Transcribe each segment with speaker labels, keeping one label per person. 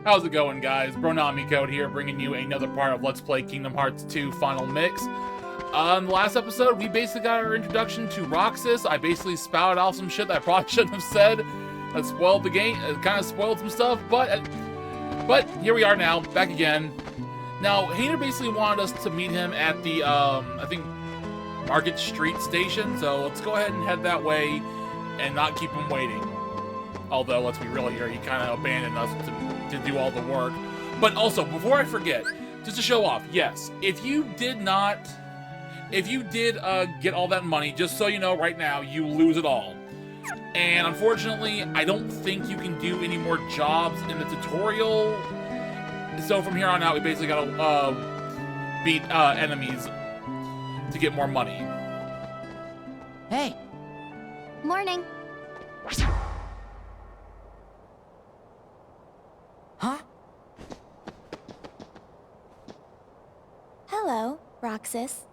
Speaker 1: How's it going, guys? Bronami Code here, bringing you another part of Let's Play Kingdom Hearts 2 Final Mix. In the last episode, we basically got our introduction to Roxas. I basically spouted off some shit that I probably shouldn't have said. That spoiled the game. It kind of spoiled some stuff, but here we are now, back again. Now, Hayner basically wanted us to meet him at the, I think, Market Street station, so let's go ahead and head that way and not keep him waiting. Although, let's be real here, he kind of abandoned us to do all the work. But also, before I forget, just to show off, yes, if you did get all that money, just so you know right now, you lose it all. And unfortunately, I don't think you can do any more jobs in the tutorial. So from here on out, we basically gotta beat enemies to get more money.
Speaker 2: Hey.
Speaker 3: Morning.
Speaker 2: Huh?
Speaker 3: Hello, Roxas.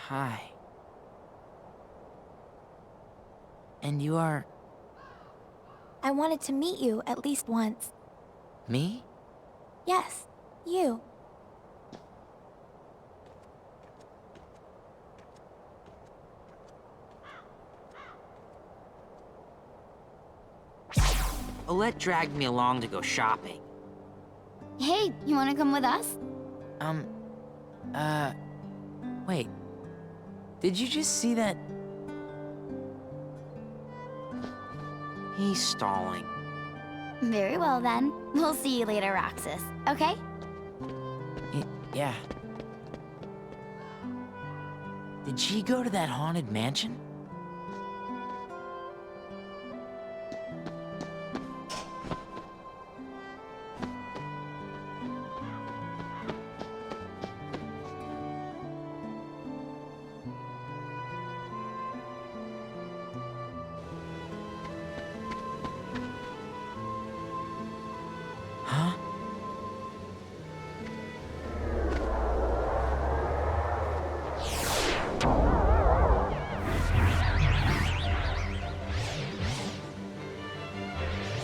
Speaker 2: Hi. And you are...
Speaker 3: I wanted to meet you at least once.
Speaker 2: me?
Speaker 3: Yes, you.
Speaker 2: Olette dragged me along to go shopping.
Speaker 3: Hey, you want to come with us?
Speaker 2: Wait. Did you just see that? He's stalling.
Speaker 3: Very well then. We'll see you later, Roxas. Okay?
Speaker 2: Yeah. Did she go to that haunted mansion? Huh?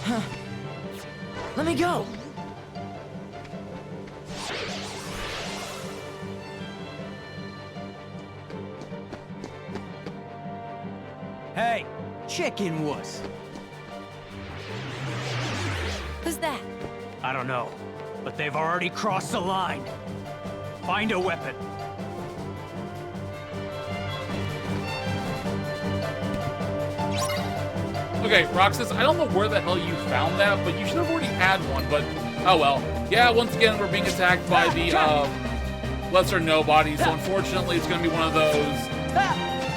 Speaker 2: Huh. Let me go!
Speaker 4: Hey, chicken wuss.
Speaker 2: Who's that?
Speaker 4: I don't know, but they've already crossed the line. Find a weapon.
Speaker 1: Okay, Roxas, I don't know where the hell you found that, but you should have already had one, but oh well. Yeah, once again, we're being attacked by the, lesser nobodies, so unfortunately it's gonna be one of those,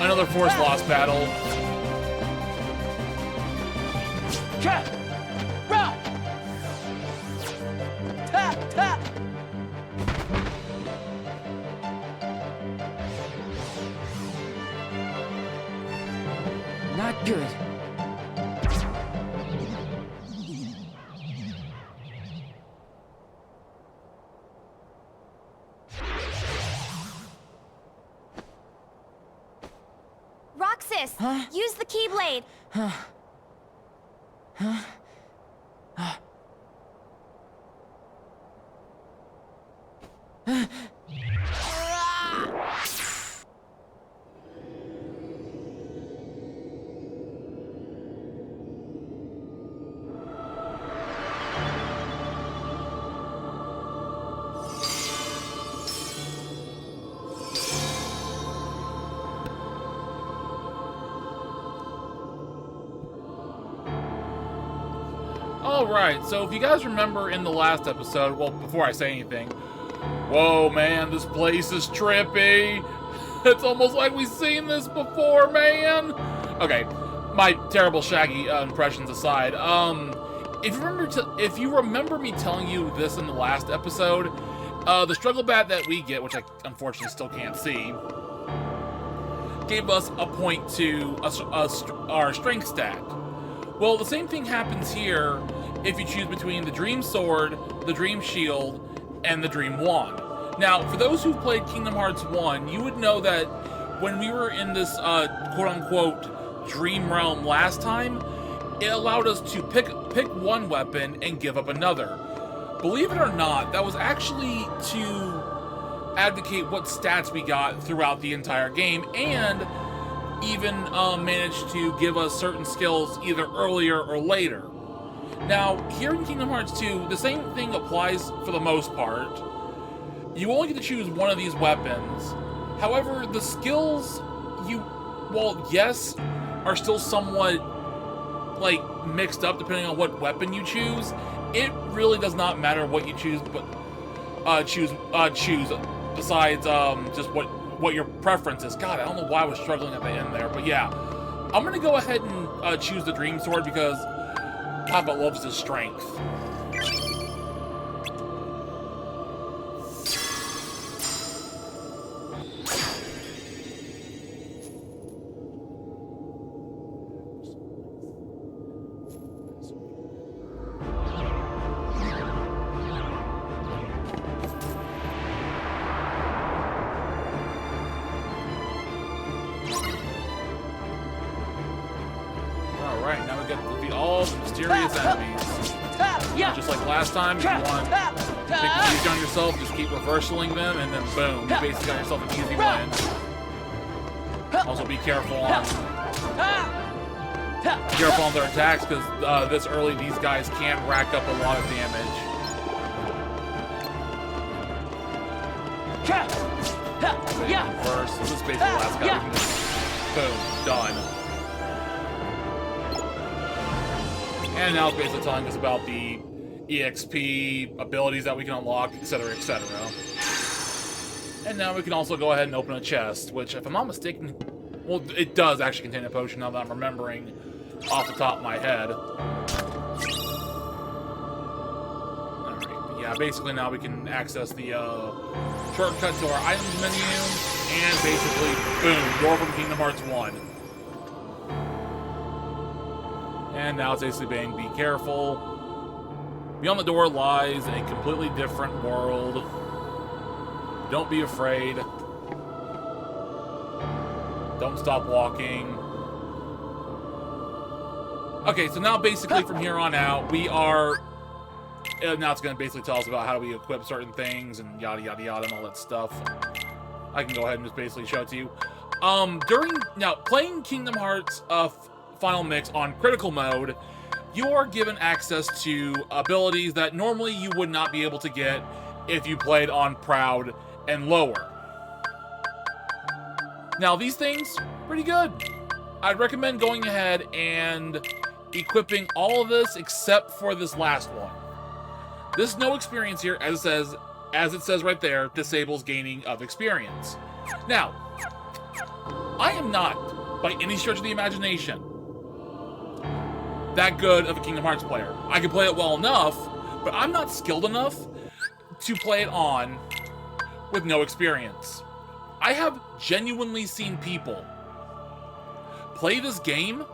Speaker 1: another force loss battle.
Speaker 2: Not good.
Speaker 3: Roxas!
Speaker 2: Huh?
Speaker 3: Use the Keyblade!
Speaker 2: Huh?
Speaker 1: Alright, so if you guys remember in the last episode, well, before I say anything, whoa, man, this place is trippy. It's almost like we've seen this before, man. Okay, my terrible Shaggy impressions aside, if you remember me telling you this in the last episode, the struggle bat that we get, which I unfortunately still can't see, gave us a point to our strength stat. Well, the same thing happens here if you choose between the Dream Sword, the Dream Shield, and the Dream Wand. Now, for those who've played Kingdom Hearts 1, you would know that when we were in this quote-unquote dream realm last time, it allowed us to pick one weapon and give up another. Believe it or not, that was actually to advocate what stats we got throughout the entire game, and even managed to give us certain skills either earlier or later. Now, here in Kingdom Hearts 2, the same thing applies for the most part. You only get to choose one of these weapons. However, the skills yes, are still somewhat like mixed up depending on what weapon you choose. It really does not matter what you choose, but choose besides just what your preference is. God, I don't know why I was struggling at the end there, but yeah, I'm gonna go ahead and choose the Dream Sword because Papa loves his strength. Alright, now we get to defeat all the mysterious enemies. Just like last time, if you want to take it easy on yourself, just keep reversaling them, and then boom, you basically got yourself an easy win. Also be careful on their attacks, because this early these guys can rack up a lot of damage. First, this is basically the last guy. We can just, boom, done. And now it's basically telling us about the EXP abilities that we can unlock, etc., etc. And now we can also go ahead and open a chest, which, if I'm not mistaken, well, it does actually contain a potion now that I'm remembering off the top of my head. Alright, yeah, basically now we can access the shortcut to our items menu, and basically, boom, door from Kingdom Hearts 1. And now it's basically saying, be careful. Beyond the door lies a completely different world. Don't be afraid. Don't stop walking. Okay, so now basically from here on out, we are... now it's going to basically tell us about how do we equip certain things and yada yada yada and all that stuff. I can go ahead and just basically show it to you. Playing Kingdom Hearts Final Mix on critical mode, you are given access to abilities that normally you would not be able to get if you played on Proud and lower. Now, these things, pretty good. I'd recommend going ahead and equipping all of this except for this last one. This no experience here, as it says right there, disables gaining of experience. Now, I am not, by any stretch of the imagination, that good of a Kingdom Hearts player. I can play it well enough, but I'm not skilled enough to play it on with no experience. I have genuinely seen people play this game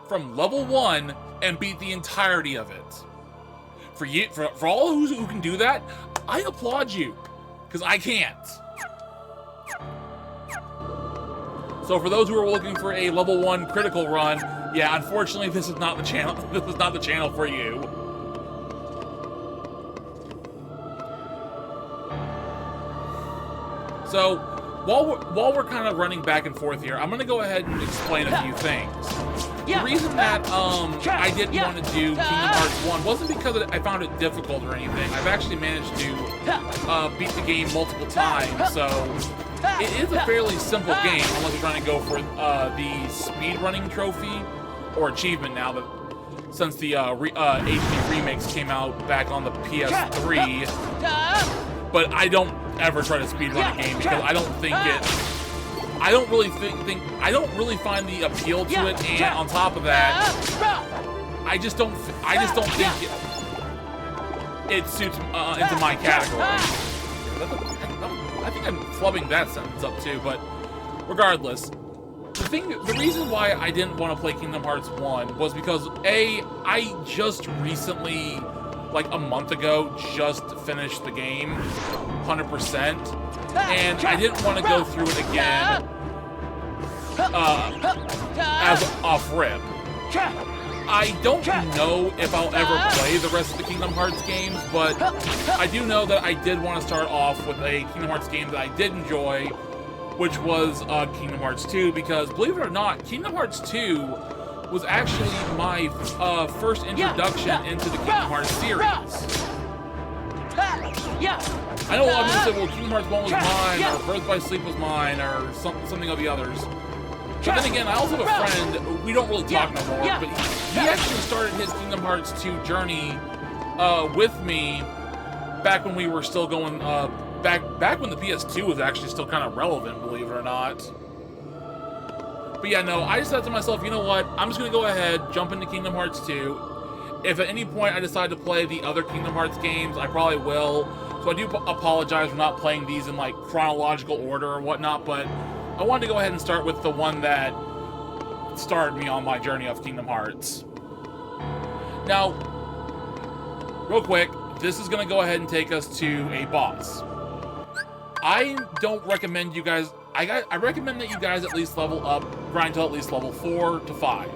Speaker 1: from level 1 and beat the entirety of it. For all who can do that, I applaud you, because I can't. So for those who are looking for a level 1 critical run, yeah, unfortunately this is not the channel. This is not the channel for you. So while we're kind of running back and forth here, I'm gonna go ahead and explain a few things. The reason that I didn't want to do Kingdom Hearts 1 wasn't because I found it difficult or anything. I've actually managed to beat the game multiple times, so it is a fairly simple game unless you're trying to go for the speedrunning trophy or achievement now, that since the HD remakes came out back on the PS3. But I don't ever try to speedrun a game because I don't think I don't really find the appeal to it, and on top of that, I just don't think it suits into my category. I think I'm flubbing that sentence up too, but regardless, the reason why I didn't want to play Kingdom Hearts 1 was because I just recently, like a month ago, just finished the game 100%, and I didn't want to go through it again as off rip. I don't know if I'll ever play the rest of the Kingdom Hearts games, but I do know that I did want to start off with a Kingdom Hearts game that I did enjoy, which was Kingdom Hearts 2, because believe it or not, Kingdom Hearts 2 was actually my first introduction into the Kingdom Hearts series. I know a lot of people say, well, Kingdom Hearts 1 was mine, or Birth by Sleep was mine, or something of the others. But then again, I also have a friend, we don't really talk no more, but he actually started his Kingdom Hearts 2 journey with me back when we were still going, back when the PS2 was actually still kind of relevant, believe it or not. But yeah, no, I just thought to myself, you know what, I'm just going to go ahead, jump into Kingdom Hearts 2. If at any point I decide to play the other Kingdom Hearts games, I probably will. So I do apologize for not playing these in like chronological order or whatnot, but I wanted to go ahead and start with the one that started me on my journey of Kingdom Hearts. Now, real quick, this is going to go ahead and take us to a boss. I don't recommend you guys... I recommend that you guys at least level up, grind till at least level 4 to 5.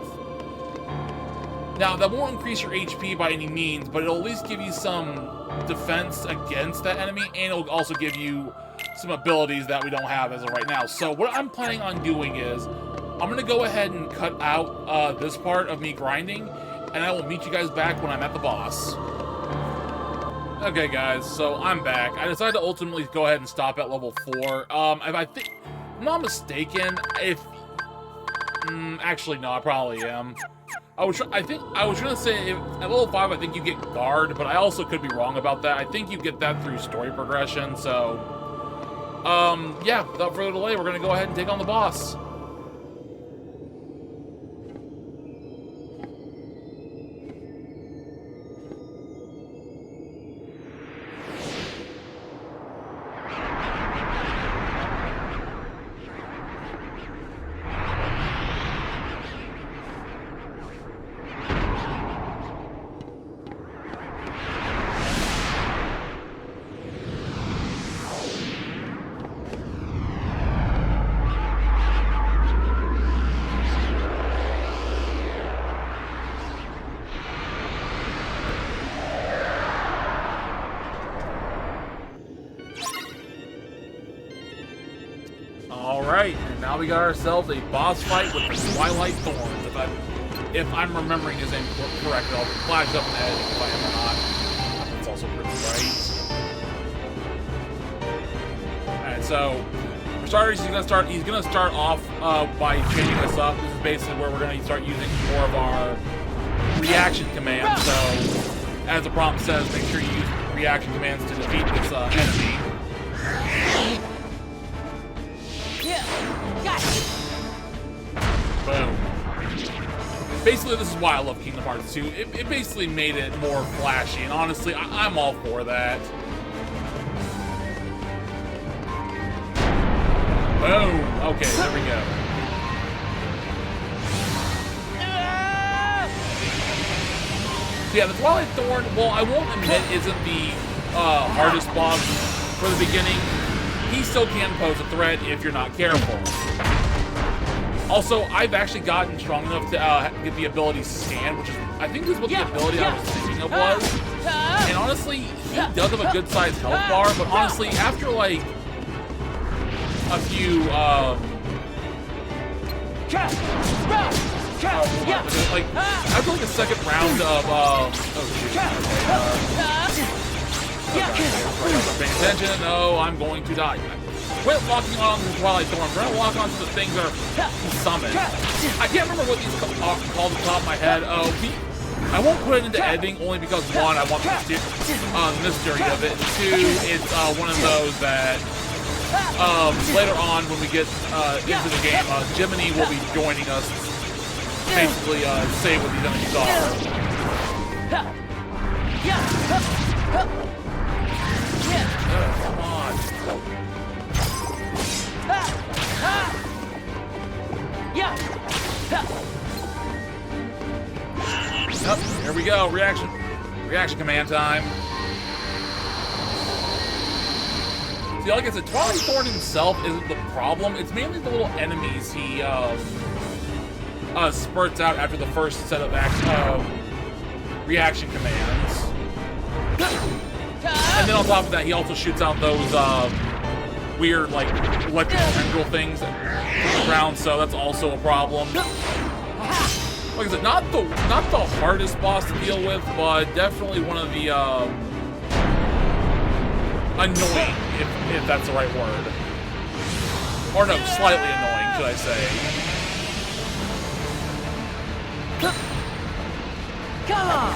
Speaker 1: Now, that won't increase your HP by any means, but it'll at least give you some defense against that enemy, and it'll also give you some abilities that we don't have as of right now. So what I'm planning on doing is, I'm going to go ahead and cut out this part of me grinding, and I will meet you guys back when I'm at the boss. Okay guys, so I'm back. I decided to ultimately go ahead and stop at level 4. If I'm not mistaken, actually no, I probably am. I was gonna say at level 5 I think you get guard, but I also could be wrong about that. I think you get that through story progression, so yeah, without further delay, we're gonna go ahead and take on the boss. Alright, and now we got ourselves a boss fight with the Twilight Thorns. If I'm remembering his name correctly, I'll flash up in the editing if I am or not. That's also pretty right. Alright, so for starters, he's gonna start off by changing us up. This is basically where we're gonna start using more of our reaction commands. So as the prompt says, make sure you use reaction commands to defeat this enemy. Boom. Basically, this is why I love Kingdom Hearts 2. It basically made it more flashy, and honestly, I'm all for that. Boom. Okay, there we go. So yeah, the Twilight Thorn, well, I won't admit isn't the hardest boss for the beginning. He still can pose a threat if you're not careful. Also, I've actually gotten strong enough to get the ability Scan, which is, I think this is what the ability I was thinking of was. And honestly, he does have a good-sized health bar, but honestly, after like a few, like after like a second round of, oh shoot. Okay, paying attention. No, I'm going to die. Quit locking on to the Twilight Thorn. We're going to lock on to the things that are summoned. I can't remember what these are called off the top of my head. I won't put it into editing only because, one, I want the mystery of it. Two, it's one of those that later on when we get into the game, Jiminy will be joining us to basically say what these enemies are. Come on. Yep, here we go. Reaction command time. See, like I said, Twilight Thorn himself isn't the problem. It's mainly the little enemies he spurts out after the first set of reaction commands. And then on top of that, he also shoots out those weird, like, electrical tendril things from the ground, so that's also a problem. Like I said, not the hardest boss to deal with, but definitely one of the annoying, if that's the right word. Or no, slightly annoying, should I say.
Speaker 2: Come on!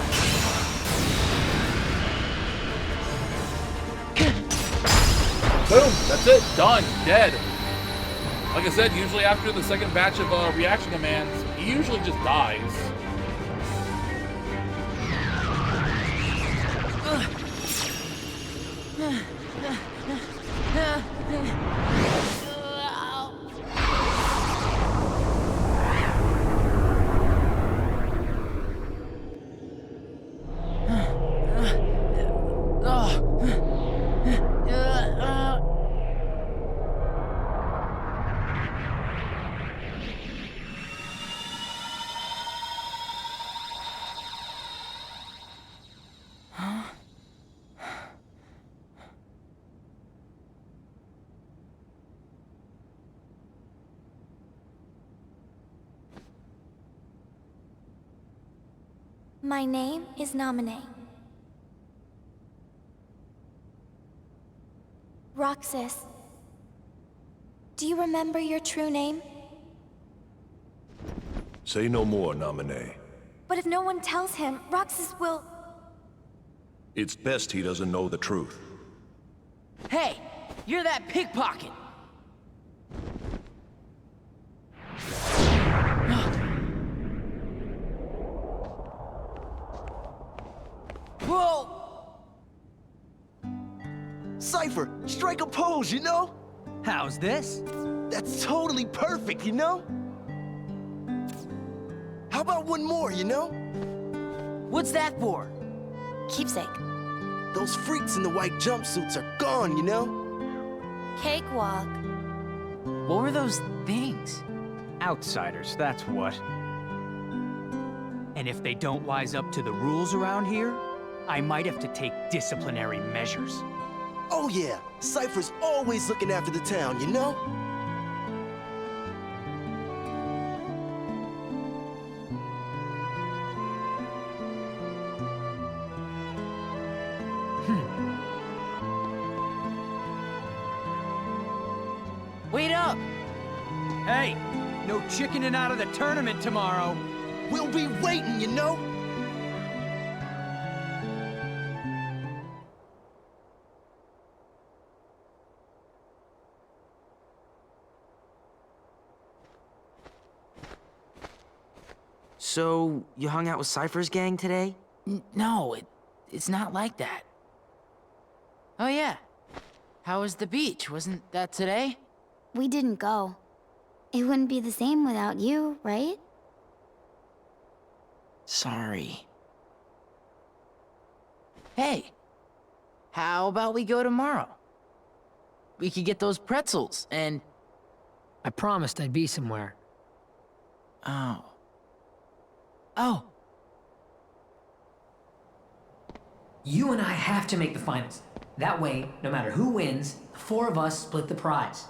Speaker 1: Boom! That's it. Done. Dead. Like I said, usually after the second batch of reaction commands, he usually just dies.
Speaker 3: My name is Naminé. Roxas. Do you remember your true name?
Speaker 5: Say no more, Naminé.
Speaker 3: But if no one tells him, Roxas will...
Speaker 5: It's best he doesn't know the truth.
Speaker 2: Hey, you're that pickpocket. Whoa!
Speaker 6: Cypher, strike a pose, you know?
Speaker 4: How's this?
Speaker 6: That's totally perfect, you know? How about one more, you know?
Speaker 2: What's that for?
Speaker 3: Keepsake.
Speaker 6: Those freaks in the white jumpsuits are gone, you know?
Speaker 3: Cakewalk.
Speaker 2: What were those things?
Speaker 4: Outsiders, that's what. And if they don't wise up to the rules around here, I might have to take disciplinary measures.
Speaker 6: Oh yeah, Cypher's always looking after the town, you know?
Speaker 2: Wait up!
Speaker 4: Hey, no chickening out of the tournament tomorrow.
Speaker 6: We'll be waiting, you know?
Speaker 7: So, you hung out with Cypher's gang today?
Speaker 2: No, it's not like that. Oh yeah. How was the beach? Wasn't that today?
Speaker 3: We didn't go. It wouldn't be the same without you, right?
Speaker 2: Sorry. Hey, how about we go tomorrow? We could get those pretzels and...
Speaker 8: I promised I'd be somewhere.
Speaker 2: Oh. Oh.
Speaker 8: You and I have to make the finals. That way, no matter who wins, the four of us split the prize.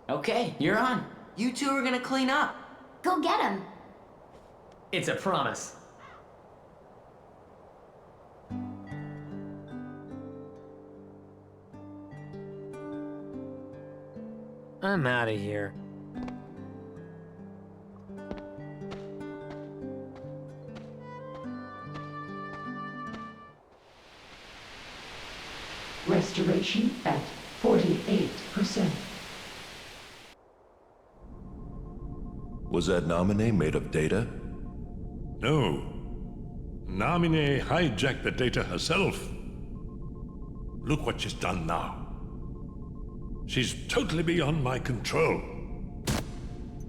Speaker 2: Okay, you're on.
Speaker 7: You two are gonna clean up.
Speaker 3: Go get him.
Speaker 8: It's a promise. I'm out of here.
Speaker 9: Restoration at 48%.
Speaker 5: Was that Naminé made of data?
Speaker 10: No. Naminé hijacked the data herself. Look what she's done now. She's totally beyond my control.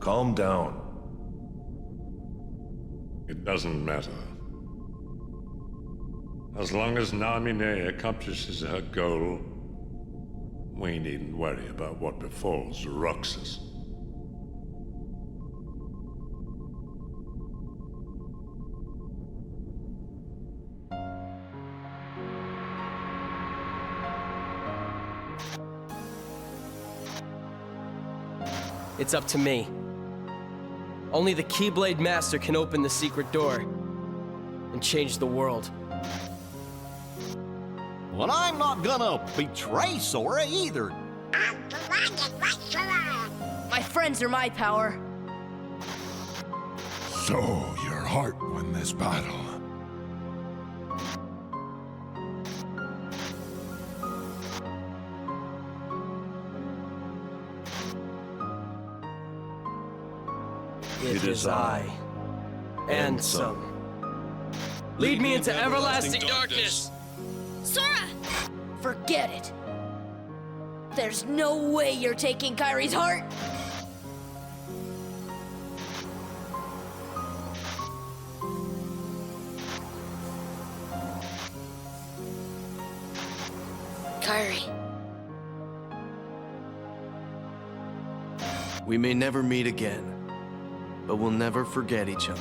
Speaker 5: Calm down.
Speaker 10: It doesn't matter. As long as Naminé accomplishes her goal, we needn't worry about what befalls Roxas.
Speaker 11: it's up to me. Only the Keyblade Master can open the secret door and change the world.
Speaker 12: Well, I'm not gonna betray Sora either.
Speaker 13: My friends are my power.
Speaker 14: So, your heart won this battle.
Speaker 11: It is I, and some. Lead me into everlasting darkness!
Speaker 13: Sora! Forget it. There's no way you're taking Kairi's heart. Kairi.
Speaker 15: We may never meet again, but we'll never forget each other.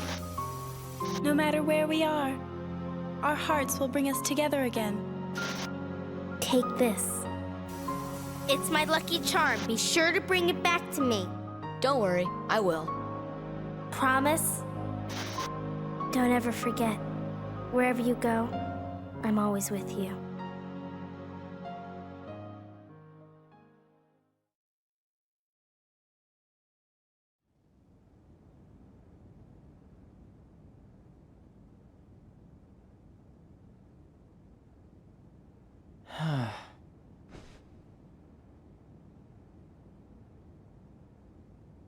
Speaker 16: No matter where we are, our hearts will bring us together again.
Speaker 17: Take this. It's my lucky charm. Be sure to bring it back to me.
Speaker 13: Don't worry, I will.
Speaker 17: Promise? Don't ever forget. Wherever you go, I'm always with you.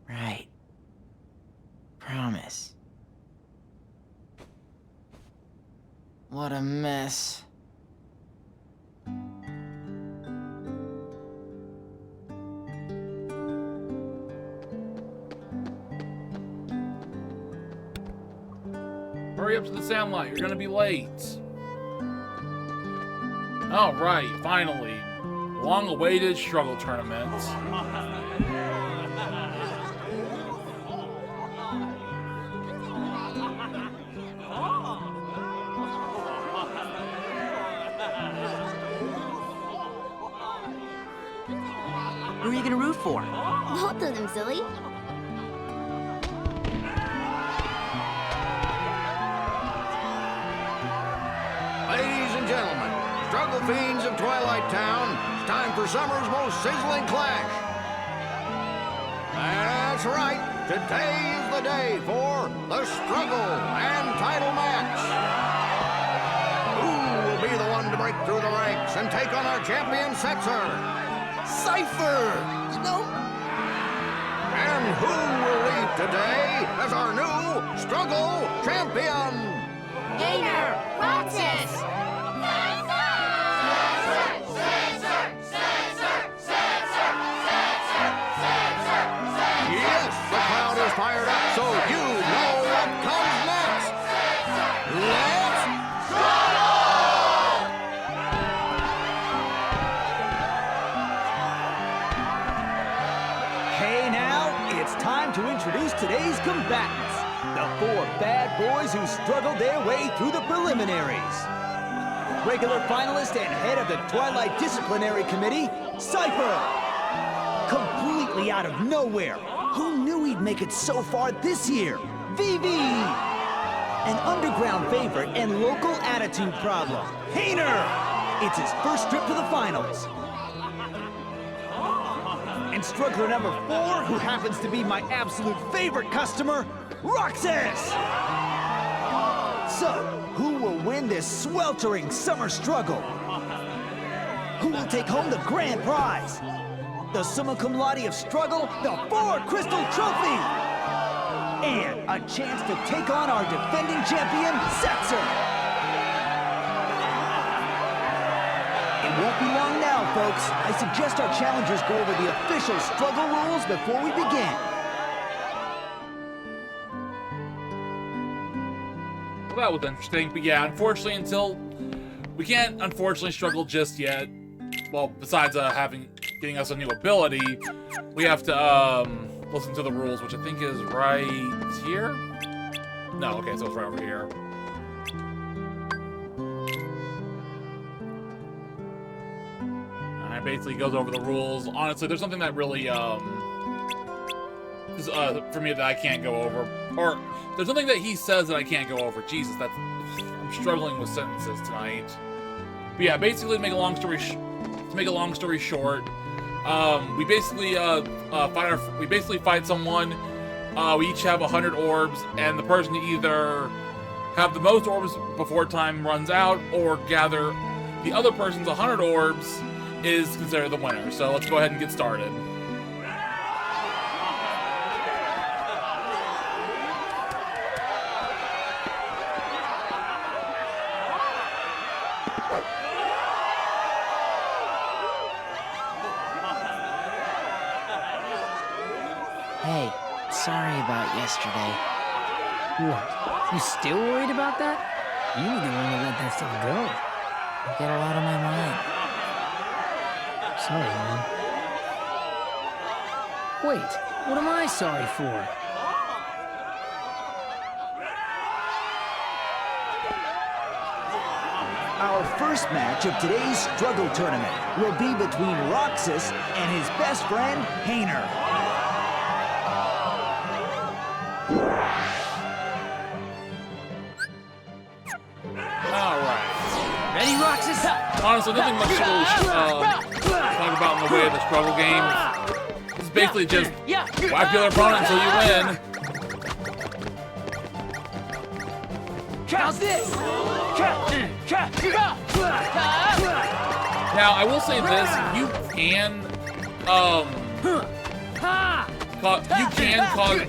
Speaker 2: Right. Promise. What a mess.
Speaker 1: Hurry up to the Sandlot, you're gonna be late. All right, finally. Long-awaited struggle tournament.
Speaker 7: Who are you gonna root for?
Speaker 17: Both of them, silly.
Speaker 12: Ladies and gentlemen, struggle fiends of Twilight Town, it's time for summer's most sizzling clash. That's right, today is the day for the struggle and title match. Who will be the one to break through the ranks and take on our champion Setzer?
Speaker 6: Cypher! You know?
Speaker 12: And who will lead today as our new struggle champion?
Speaker 13: Gainer! Roxas!
Speaker 12: Yes, the crowd is fired up, so you know what comes next. Let's
Speaker 4: Hey now, it's time to introduce today's combatants. The 4 bad boys who struggled their way through the preliminaries. Regular finalist and head of the Twilight Disciplinary Committee, Cypher. Completely out of nowhere. Who knew he'd make it so far this year? Vivi. An underground favorite and local attitude problem, Hayner. It's his first trip to the finals. And struggler number 4, who happens to be my absolute favorite customer, Roxas! So, who will win this sweltering summer struggle? Who will take home the grand prize? The summa cum laude of struggle, the 4 Crystal Trophy! And a chance to take on our defending champion, Setzer! It won't be long now, folks. I suggest our challengers go over the official struggle rules before we begin.
Speaker 1: Well, that was interesting, but yeah, unfortunately, we can't struggle just yet. Well, besides getting us a new ability, we have to listen to the rules, which I think is right here. No, okay, so it's right over here. Alright, basically goes over the rules. Honestly, there's something that really for me that I can't go over, or there's something that he says that I can't go over. Jesus, I'm struggling with sentences tonight. But yeah, basically, to make a long story short, we basically fight someone. We each have 100 orbs, and the person to either have the most orbs before time runs out, or gather the other person's 100 orbs, is considered the winner. So let's go ahead and get started.
Speaker 2: Hey, sorry about yesterday.
Speaker 8: What? You still worried about that? You need to learn to let that stuff go.
Speaker 2: I get a lot on my mind.
Speaker 8: Sorry, man. Wait, what am I sorry for?
Speaker 4: Our first match of today's Struggle Tournament will be between Roxas and his best friend, Hayner.
Speaker 8: Ready, Roxas?
Speaker 1: Honestly, nothing much to talk about in the way of the struggle game. It's basically just wipe the other opponent until you win.
Speaker 8: How's this?
Speaker 1: Now, I will say this: you can,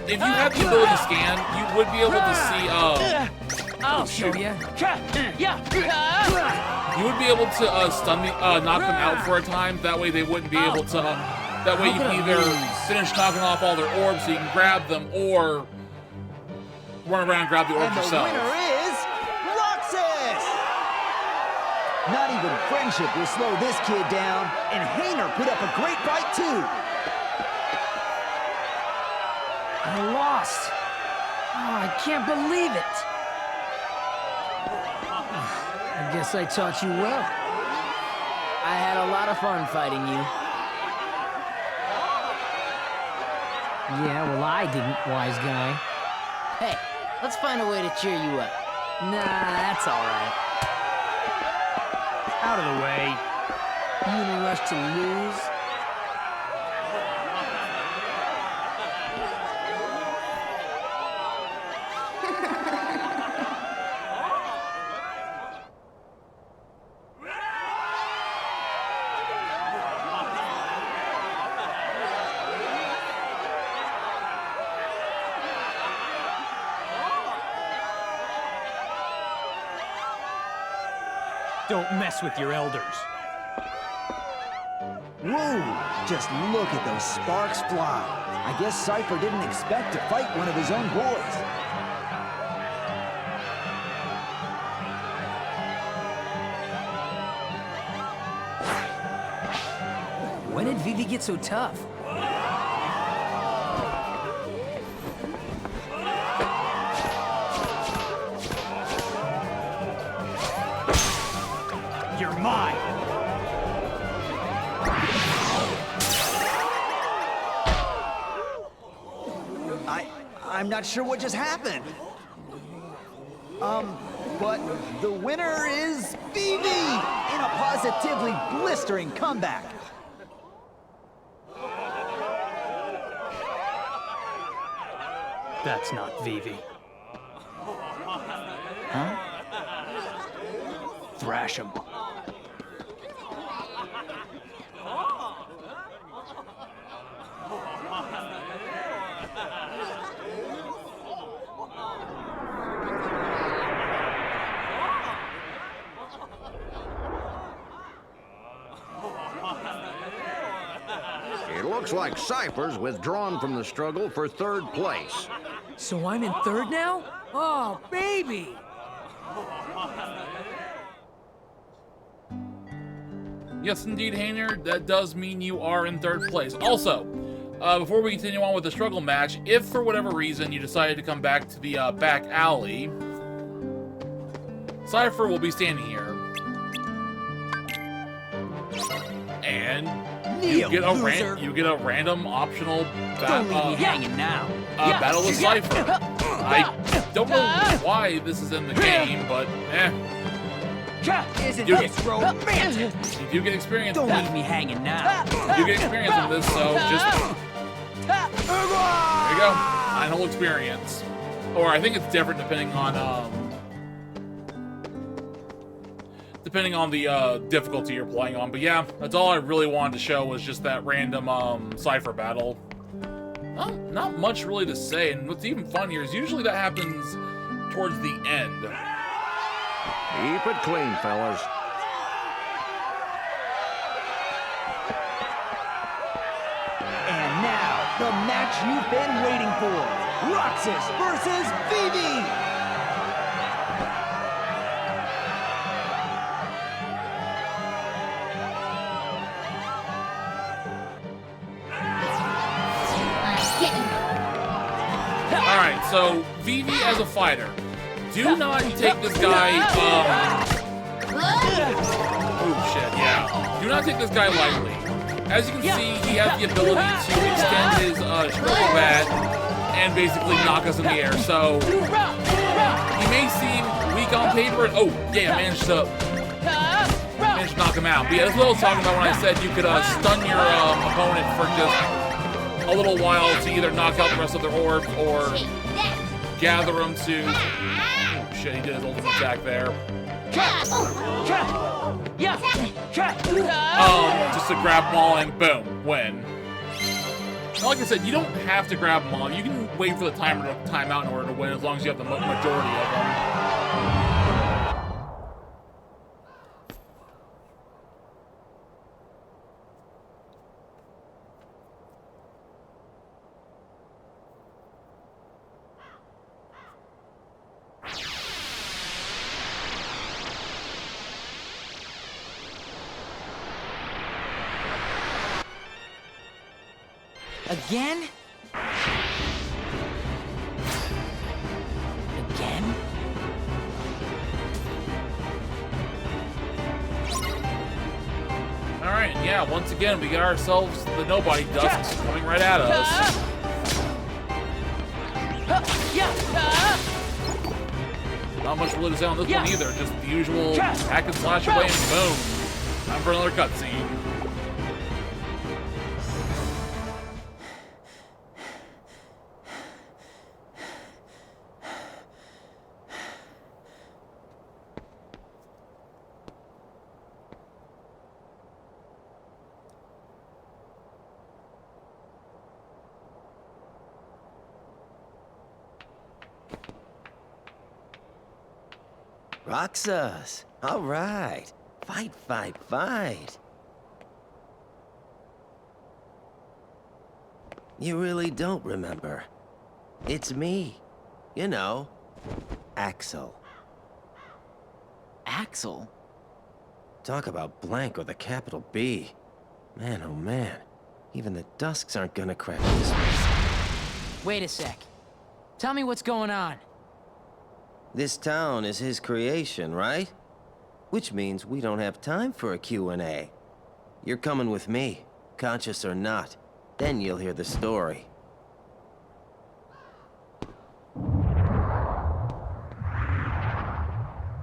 Speaker 1: if you have the ability to scan, you would be able to see,
Speaker 8: I'll show you.
Speaker 1: You would be able to knock them out for a time. That way, they wouldn't be able to. That way, you can either finish knocking off all their orbs, so you can grab them, or run around and grab the orbs yourself.
Speaker 4: And the winner is Roxas. Not even friendship will slow this kid down, and Hayner put up a great fight too.
Speaker 8: I lost. Oh, I can't believe it. I guess I taught you well.
Speaker 2: I had a lot of fun fighting you.
Speaker 8: Yeah, well, I didn't, wise guy.
Speaker 2: Hey, let's find a way to cheer you up.
Speaker 8: Nah, that's all right. Out of the way. You in a rush to lose?
Speaker 4: Don't mess with your elders. Whoa! Just look at those sparks fly. I guess Cypher didn't expect to fight one of his own boys.
Speaker 8: When did Vivi get so tough?
Speaker 4: You're mine! I'm not sure what just happened. But the winner is Vivi in a positively blistering comeback.
Speaker 8: That's not Vivi.
Speaker 2: Huh?
Speaker 8: Thrash him.
Speaker 12: It looks like Cypher's withdrawn from the struggle for third place.
Speaker 8: So I'm in third now? Oh, baby!
Speaker 1: Yes, indeed, Hayner. That does mean you are in third place. Also, before we continue on with the struggle match, if for whatever reason you decided to come back to the back alley, Cypher will be standing here. And You get a random optional
Speaker 7: Don't leave me hanging now.
Speaker 1: battle with Cypher. I don't know why this is in the game, but
Speaker 7: Isn't this romantic?
Speaker 1: you do get experience.
Speaker 7: Don't leave me hanging now.
Speaker 1: You get experience in this, so just there you go. Final experience, or I think it's different depending on the difficulty you're playing on. But yeah, that's all I really wanted to show was just that random Cypher battle. Not much really to say, and what's even funnier is usually that happens towards the end.
Speaker 12: Keep it clean, fellas.
Speaker 4: And now, the match you've been waiting for. Roxas versus Vivi.
Speaker 1: Alright, so Vivi as a fighter. Do not take this guy, oh shit, yeah. Do not take this guy lightly. As you can see, he has the ability to extend his triple bat and basically knock us in the air. So, he may seem weak on paper, and oh, yeah, managed to knock him out. But yeah, that's what I was talking about when I said you could stun your opponent for just a little while to either knock out the rest of their orbs or gather them to... Oh shit, he did his ultimate attack there. Just to grab them all and boom, win. Like I said, you don't have to grab them all. You can wait for the timer to time out in order to win as long as you have the majority of them.
Speaker 2: Again? Again?
Speaker 1: Alright, yeah, once again, we got ourselves the Nobody Dusks coming right at us. Not much really to say on this one either, just the usual hack and slash away and boom. Time for another cutscene.
Speaker 6: Roxas, all right. Fight, fight, fight. You really don't remember. It's me. You know, Axel.
Speaker 2: Axel?
Speaker 6: Talk about blank with a capital B. Man, oh man. Even the Dusks aren't gonna crack this one.
Speaker 2: Wait a sec. Tell me what's going on.
Speaker 6: This town is his creation, right? Which means we don't have time for a Q&A. You're coming with me, conscious or not. Then you'll hear the story.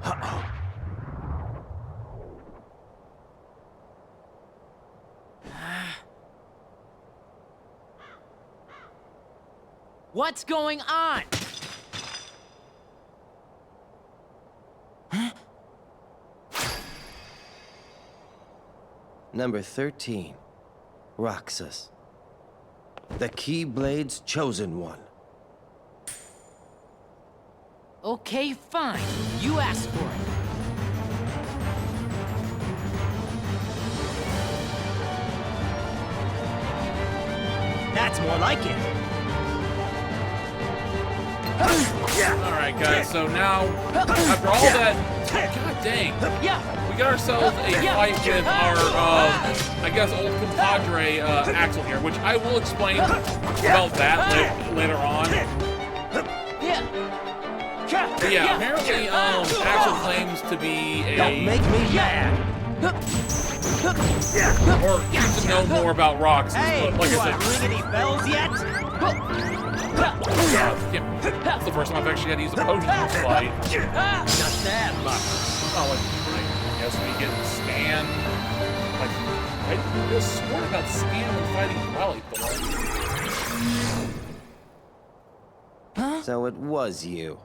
Speaker 6: Uh-oh.
Speaker 2: What's going on?
Speaker 6: Number 13, Roxas. The Keyblade's chosen one.
Speaker 2: Okay, fine. You asked for it.
Speaker 4: That's more like it.
Speaker 1: Alright guys, so now, after all that, god dang, we got ourselves a fight with our, I guess, old compadre, Axel here, which I will explain about that later on. But yeah, apparently, Axel claims to be a...
Speaker 4: Don't make me mad!
Speaker 1: or get to know more about Roxas.
Speaker 4: Hey,
Speaker 1: But like I said,
Speaker 4: ring any bells yet?
Speaker 1: that's the first time I've actually had to use a potion in this fight.
Speaker 11: Just that, Roxas.
Speaker 1: Oh, like, I guess we get scan. Like, I just swore about scan when fighting Raleigh Thorn.
Speaker 6: So it was you.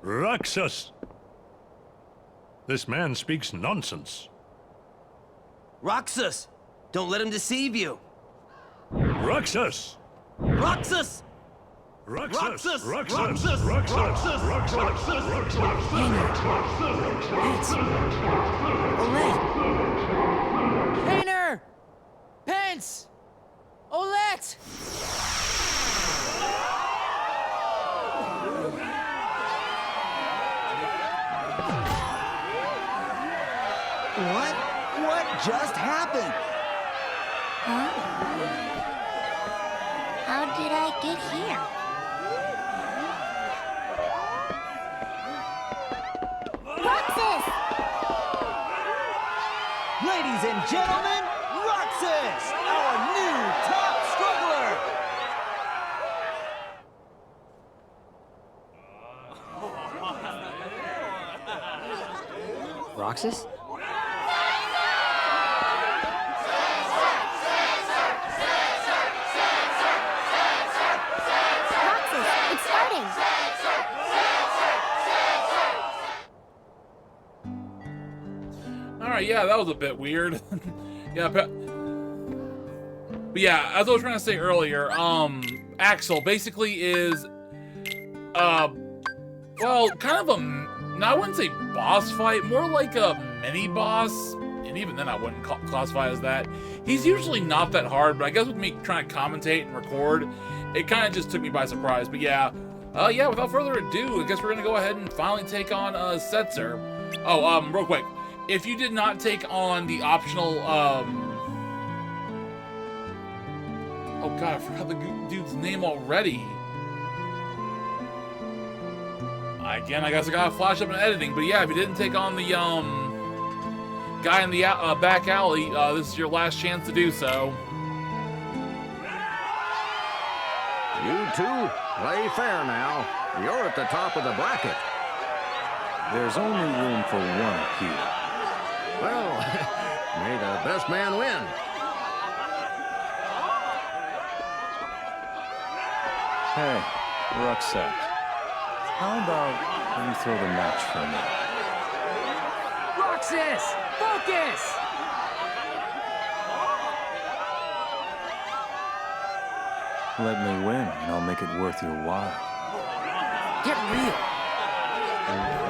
Speaker 10: Roxas! This man speaks nonsense.
Speaker 6: Roxas! Don't let him deceive you!
Speaker 10: Roxas!
Speaker 6: Roxas!
Speaker 10: Roxas!
Speaker 6: Roxas!
Speaker 10: Roxas!
Speaker 2: Painter! Pence! Olette!
Speaker 4: What? What just happened?
Speaker 17: Huh? How did I get here? Roxas!
Speaker 4: Ladies and gentlemen, Roxas, our new top struggler!
Speaker 8: Roxas?
Speaker 17: Roxas, it's starting!
Speaker 1: Alright, yeah, that was a bit weird. Yeah, but yeah, as I was trying to say earlier, Axel basically is, well, kind of a, no, I wouldn't say boss fight, more like a mini-boss, and even then I wouldn't classify as that. He's usually not that hard, but I guess with me trying to commentate and record, it kind of just took me by surprise. But yeah, yeah, without further ado, I guess we're going to go ahead and finally take on Setzer. Oh, real quick, if you did not take on the optional, oh god, I forgot the dude's name already. Again, I guess I gotta flash up in editing, but yeah, if you didn't take on the, guy in the back alley, this is your last chance to do so.
Speaker 12: You two, play fair now. You're at the top of the bracket.
Speaker 18: There's only room for one here.
Speaker 12: Well, may the best man win.
Speaker 18: Hey, Roxas. How about you throw the match for me?
Speaker 8: Roxas! Focus!
Speaker 18: Let me win, and I'll make it worth your while.
Speaker 2: Get real!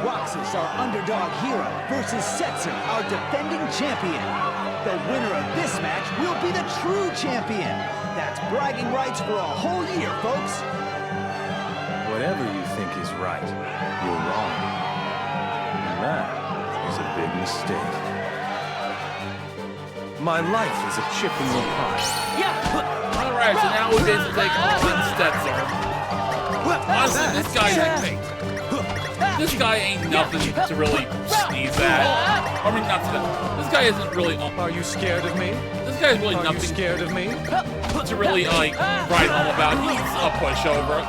Speaker 4: Roxas, our underdog hero, versus Setzer, our defending champion. The winner of this match will be the true champion. That's bragging rights for a whole year, folks.
Speaker 18: Whatever you think is right, you're wrong. And that is a big mistake. My life is a chip in your pie.
Speaker 1: Yeah! Alright, so now we basically take on Setzer. Honestly, this guy ain't nothing to really sneeze at. I mean, not to that. This guy isn't really.
Speaker 18: Are you scared of me?
Speaker 1: This guy's really
Speaker 18: Are
Speaker 1: nothing.
Speaker 18: you scared of me?
Speaker 1: To really like write home about. He's a pushover.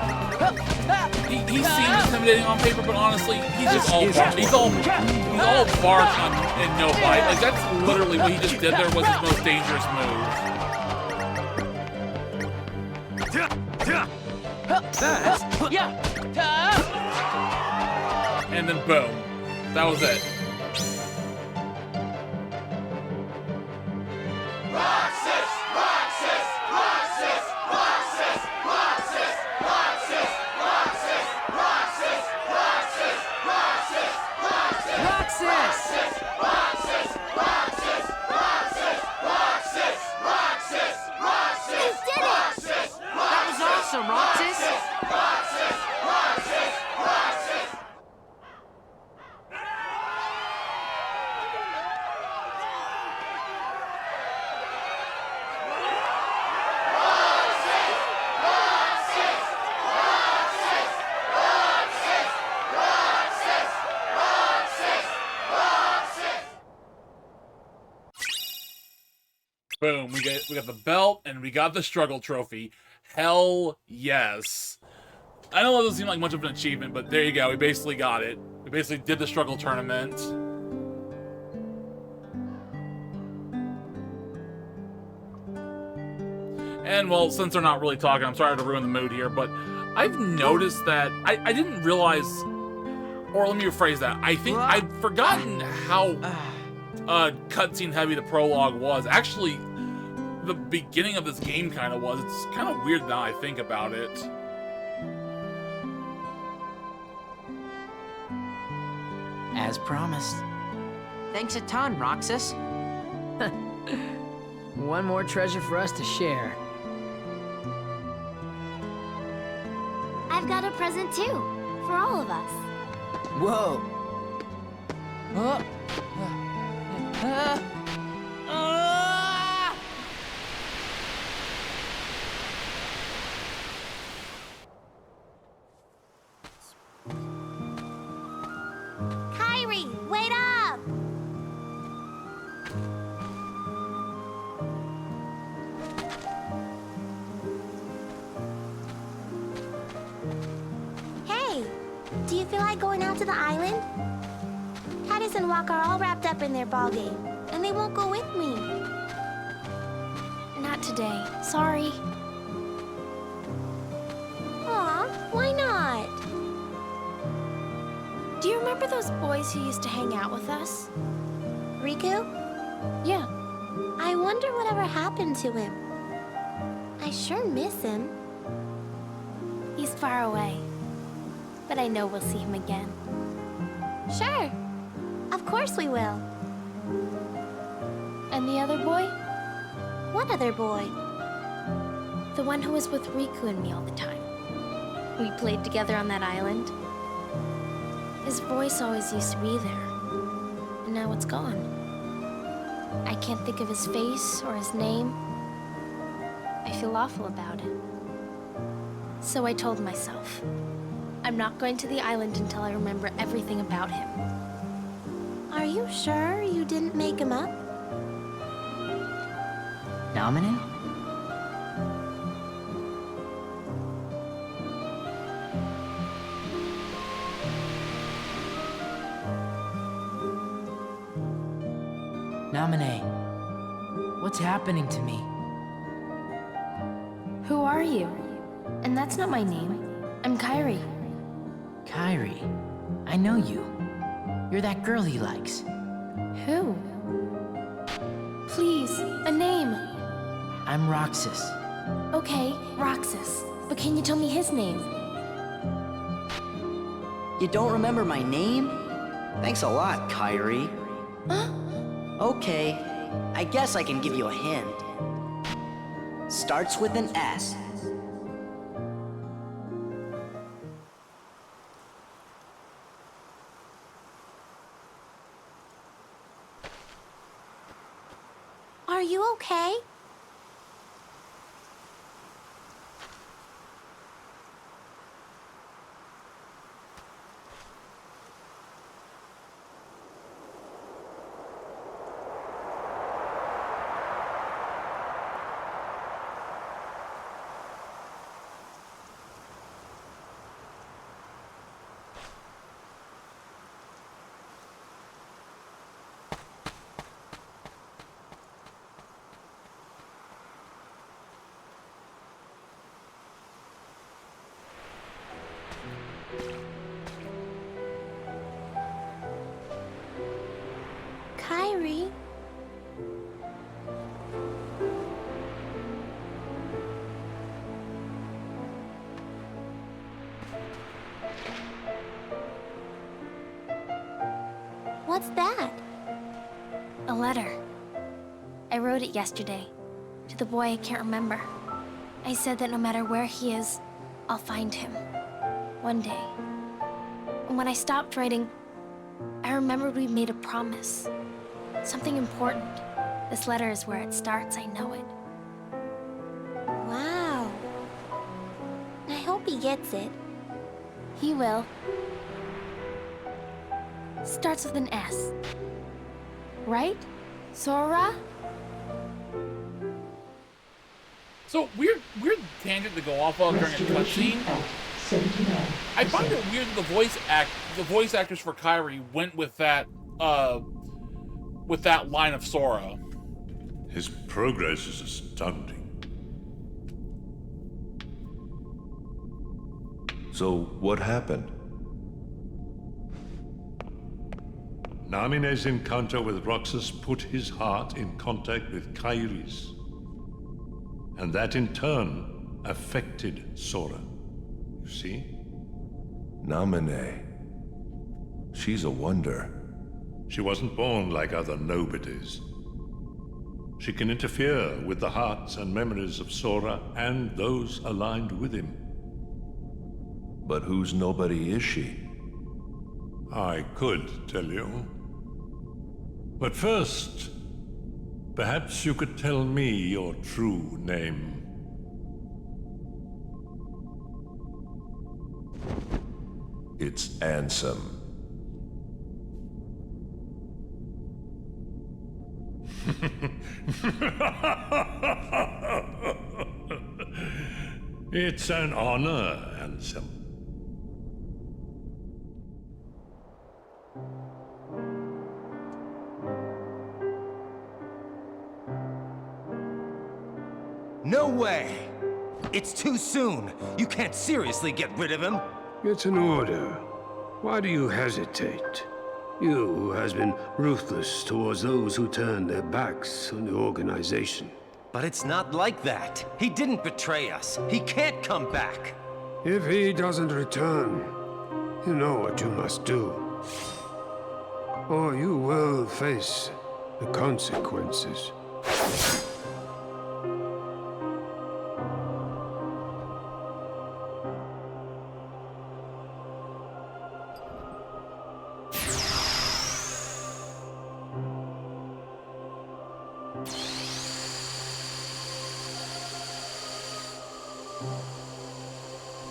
Speaker 1: He seems intimidating on paper, but honestly, he's just all bark. He's all bark and no bite. Like that's literally what he just did there was his most dangerous move. And then boom. That was it.
Speaker 19: Roxas! Roxas! Roxas! Roxas! Roxas! Roxas! Roxas! Roxas! Roxas! Roxas! Roxas!
Speaker 2: Roxas!
Speaker 19: Roxas! Roxas! Roxas! Roxas! Roxas! Roxas!
Speaker 17: You did it!
Speaker 2: That was awesome, Roxas!
Speaker 19: Roxas! Roxas! Roxas!
Speaker 1: Boom, we got the belt and we got the struggle trophy. Hell yes. I know it doesn't seem like much of an achievement, but there you go. We basically got it. We basically did the struggle tournament. And, well, since they're not really talking, I'm sorry to ruin the mood here, but I've noticed that I didn't realize, or let me rephrase that. I think I'd forgotten how cutscene heavy the prologue was. Actually, the beginning of this game kind of was. It's kind of weird now I think about it.
Speaker 2: As promised. Thanks a ton, Roxas.
Speaker 8: One more treasure for us to share.
Speaker 17: I've got a present too, for all of us.
Speaker 11: Whoa.
Speaker 17: Kyrie, wait up! Hey, do you feel like going out to the island? Titus and Walk are all wrapped up in their ball game, and they won't go with me. Not today. Sorry. Aw, why not? Do you remember those boys who used to hang out with us? Riku? Yeah. I wonder whatever happened to him. I sure miss him. He's far away, but I know we'll see him again. Sure. Of course we will. And the other boy? What other boy? The one who was with Riku and me all the time. We played together on that island. His voice always used to be there, and now it's gone. I can't think of his face or his name. I feel awful about it. So I told myself, I'm not going to the island until I remember everything about him. Are you sure you didn't make him up?
Speaker 2: Domino? Naminé, what's happening to me?
Speaker 8: Who are you? And that's not my name. I'm Kyrie.
Speaker 2: Kyrie, I know you. You're that girl he likes.
Speaker 8: Who? Please, a name.
Speaker 2: I'm Roxas.
Speaker 8: Okay, Roxas. But can you tell me his name?
Speaker 20: You don't remember my name? Thanks a lot, Kyrie.
Speaker 8: Huh?
Speaker 20: Okay, I guess I can give you a hint. Starts with an S.
Speaker 17: Are you okay? Kyrie? What's that?
Speaker 8: A letter. I wrote it yesterday, to the boy I can't remember. I said that no matter where he is, I'll find him. One day. And when I stopped writing, I remembered we made a promise. Something important. This letter is where it starts, I know it.
Speaker 17: Wow. I hope he gets it.
Speaker 8: He will. Starts with an S. Right? Sora?
Speaker 1: So, weird tangent to go off of during a cutscene. I find it weird that the voice actors for Kairi went with that line of Sora.
Speaker 10: His progress is astounding.
Speaker 5: So, what happened?
Speaker 10: Namine's encounter with Roxas put his heart in contact with Kairi's. And that in turn affected Sora. You see?
Speaker 5: Namine. She's a wonder.
Speaker 10: She wasn't born like other nobodies. She can interfere with the hearts and memories of Sora and those aligned with him.
Speaker 5: But whose nobody is she?
Speaker 10: I could tell you. But first, perhaps you could tell me your true name.
Speaker 5: It's Ansem.
Speaker 10: It's an honor, Ansem.
Speaker 4: No way! It's too soon. You can't seriously get rid of him.
Speaker 21: It's an order. Why do you hesitate? You, who has been ruthless towards those who turn their backs on the organization.
Speaker 4: But it's not like that. He didn't betray us. He can't come back.
Speaker 21: If he doesn't return, you know what you must do. Or you will face the consequences.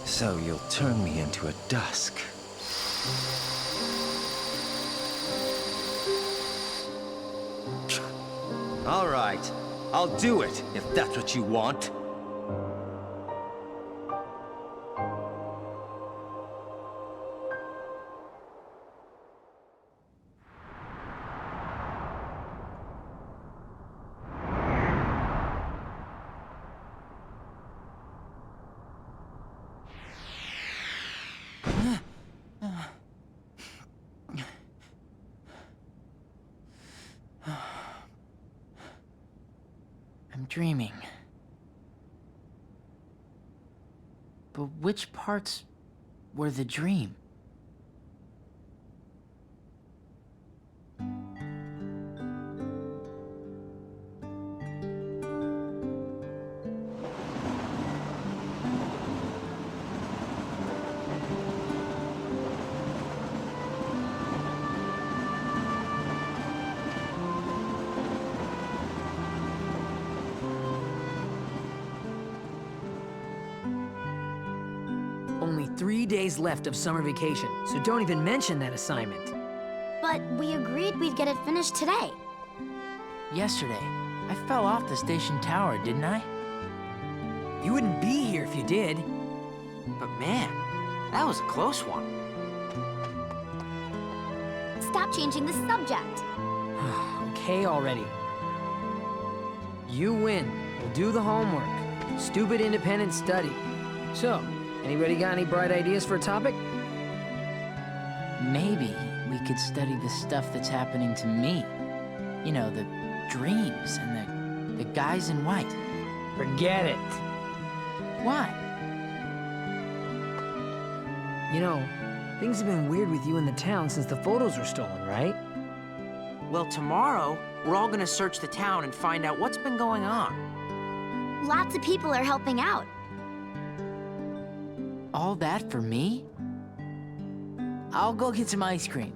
Speaker 6: So you'll turn me into a dusk. All right, I'll do it if that's what you want.
Speaker 2: I'm dreaming. But which parts were the dream?
Speaker 22: Only 3 days left of summer vacation, so don't even mention that assignment.
Speaker 17: But we agreed we'd get it finished today.
Speaker 2: Yesterday, I fell off the station tower, didn't I?
Speaker 22: You wouldn't be here if you did.
Speaker 20: But man, that was a close one.
Speaker 17: Stop changing the subject.
Speaker 22: Okay already. You win. We'll do the homework. Stupid independent study. So, anybody got any bright ideas for a topic?
Speaker 2: Maybe we could study the stuff that's happening to me. You know, the dreams and the guys in white.
Speaker 22: Forget it.
Speaker 2: Why?
Speaker 22: You know, things have been weird with you in the town since the photos were stolen, right?
Speaker 20: Well, tomorrow, we're all gonna search the town and find out what's been going on.
Speaker 17: Lots of people are helping out.
Speaker 2: All that for me? I'll go get some ice cream.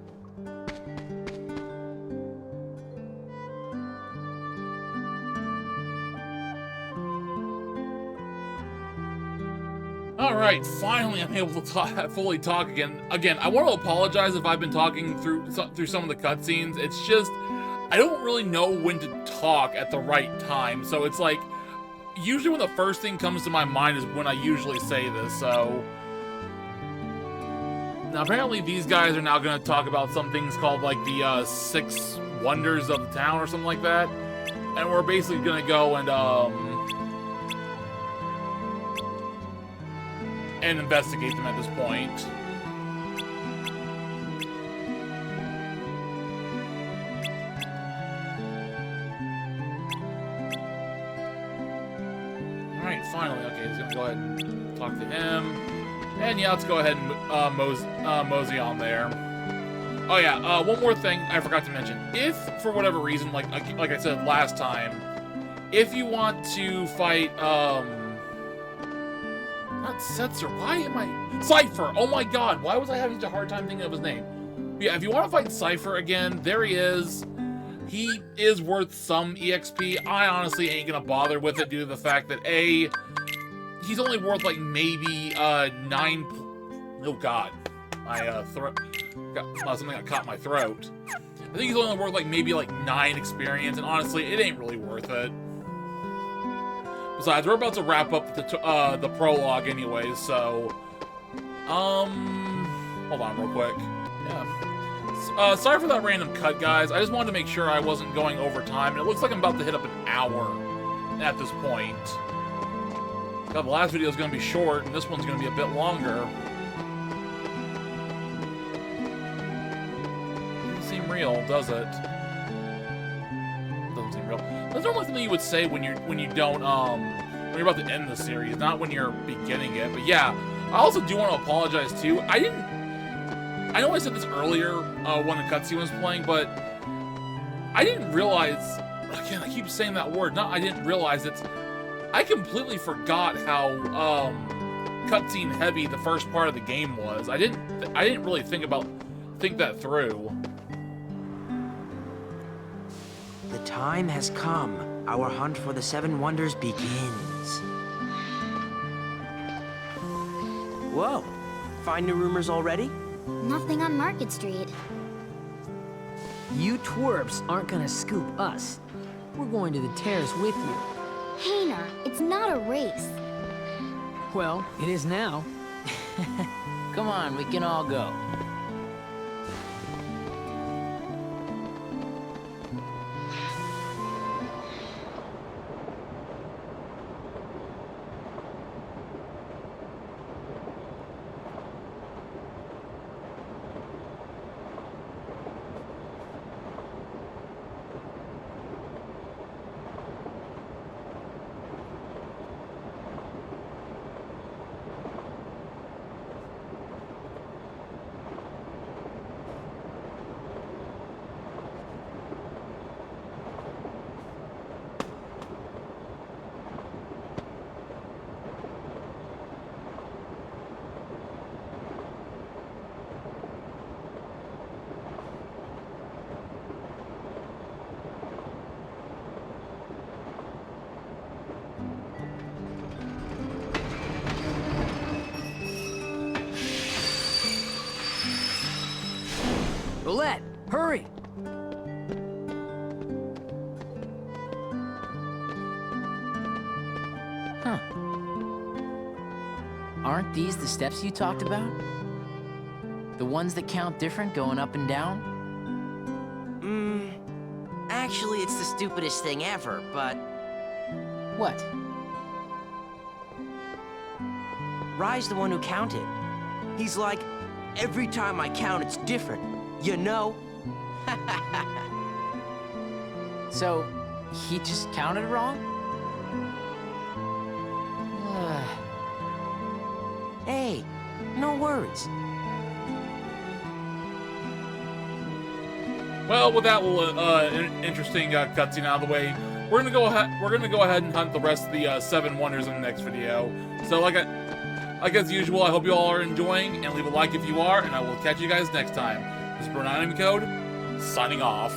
Speaker 1: All right, finally I'm able to fully talk again. Again, I want to apologize if I've been talking through some of the cutscenes. It's just I don't really know when to talk at the right time. So it's like usually when the first thing comes to my mind is when I usually say this, so... Now, apparently these guys are now going to talk about some things called, like, the 6 wonders of the town or something like that. And we're basically going to go and investigate them at this point. Alright, finally. Okay, he's going to go ahead and talk to him. And yeah, let's go ahead and mosey on there. Oh yeah, one more thing I forgot to mention. If, for whatever reason, like I said last time, if you want to fight, not Setzer, why am I... Cypher! Oh my god, why was I having such a hard time thinking of his name? Yeah, if you want to fight Cypher again, there he is. He is worth some EXP. I honestly ain't gonna bother with it due to the fact that, A, he's only worth like maybe 9... Oh god. My throat... something got caught in my throat. I think he's only worth like maybe like 9 experience, and honestly, it ain't really worth it. Besides, we're about to wrap up the prologue anyways, so... Hold on real quick. Yeah. Sorry for that random cut, guys. I just wanted to make sure I wasn't going over time, and it looks like I'm about to hit up an hour at this point. God, the last video is going to be short, and this one's going to be a bit longer. Doesn't seem real, does it? Doesn't seem real. That's normally something you would say when you're when you're about to end the series, not when you're beginning it. But yeah, I also do want to apologize too. I know I said this earlier when the cutscene was playing, but I didn't realize. Again, I keep saying that word. I didn't realize it's. I completely forgot how cutscene heavy the first part of the game was. I didn't really think that through.
Speaker 20: The time has come. Our hunt for the 7 wonders begins. Whoa! Find new rumors already?
Speaker 17: Nothing on Market Street.
Speaker 22: You twerps aren't gonna scoop us. We're going to the terrace with you.
Speaker 17: Hayner, it's not a race.
Speaker 22: Well, it is now.
Speaker 2: Come on, we can all go.
Speaker 22: Roulette, hurry!
Speaker 2: Huh. Aren't these the steps you talked about? The ones that count different going up and down?
Speaker 20: Actually, it's the stupidest thing ever, but...
Speaker 2: What?
Speaker 20: Rai's the one who counted. He's like, every time I count, it's different. You know?
Speaker 2: So, he just counted wrong?
Speaker 20: Hey, no words.
Speaker 1: Well, with that little interesting cutscene out of the way, we're gonna go ahead and hunt the rest of the 7 wonders in the next video. So, like as usual, I hope you all are enjoying, and leave a like if you are, and I will catch you guys next time. This is Bro9 Code, signing off.